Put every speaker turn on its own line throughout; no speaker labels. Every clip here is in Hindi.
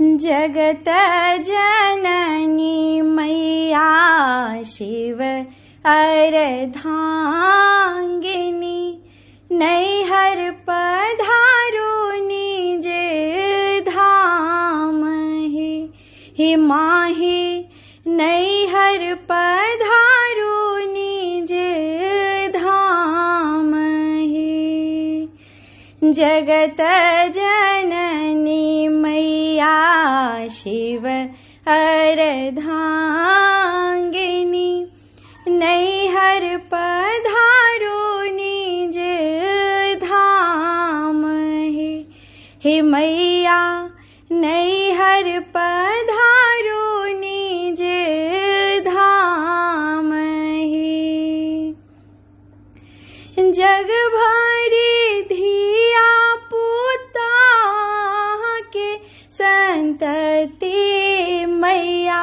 जगत जननी मैया शिव अर्धांगिनी नैहर पधारो निज धाम हे माहे नैहर पधारो निज धाम हे। जगत जननी मैया शिव अर्धांगिनी नैहर पधारो निज धाम हे मैया नैहर पधारो निज धाम हे। जग भरी धिया पुता के संतति मैया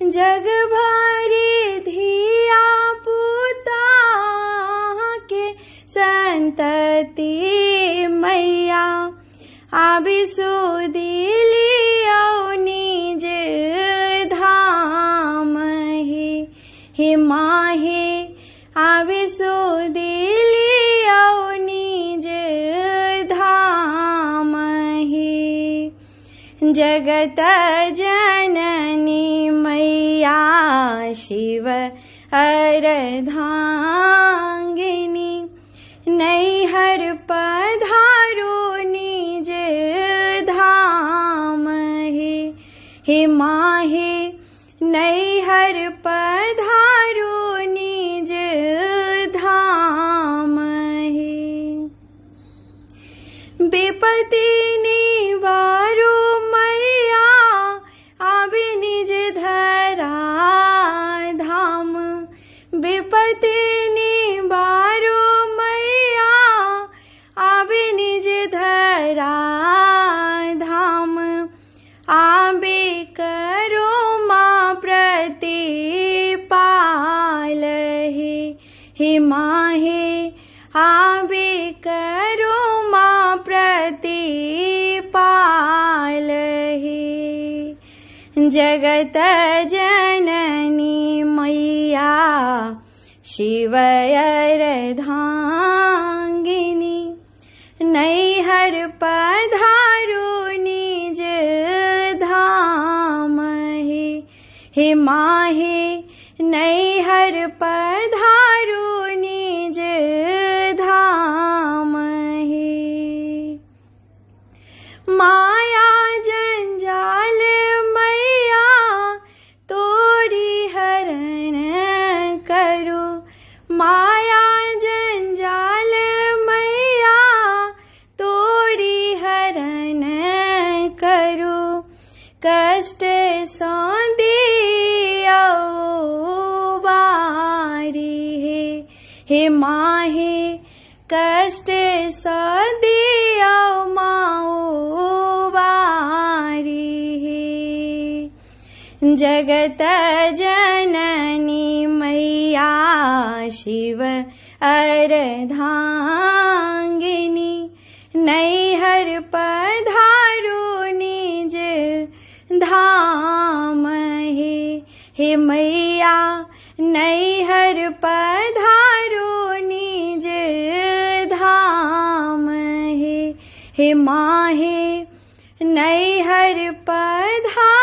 जग भरी धिया पुता के संतति मैया आबिसुदिलियो निज धाम हे माहे आबिसुदिलियो निज धाम हे। जगत जननी मैया शिव अर्धांगिनी नैहर पधारो निज धाम हे माहे नैहर पधारो निज धाम हे। विपत्ति निवारो मैया आबि निज धरा धाम विपत्ति निवारो मैया आबि निज धरा धाम आबे करो माँ प्रतिपाल हे माहे आबे करो माँ प्रतिपाल हे। जगत जननी मैया शिव अर्धांगिनी नैहर पधारो निज धाम हे माहे नैहर पधारो निज धाम हे। माया जंजाल मैया तोरी हरण करो माया जंजाल मैया तोरी हरण करो कष्ट सो दियो बारी हे माहे कष्ट सो दियो माओ बारी हे। जगत जननी मैया शिव अर्धांगिनी नैहर पधारो निज धाम हे मैया नैहर पधारो निज धाम हे माहे नैहर पधारो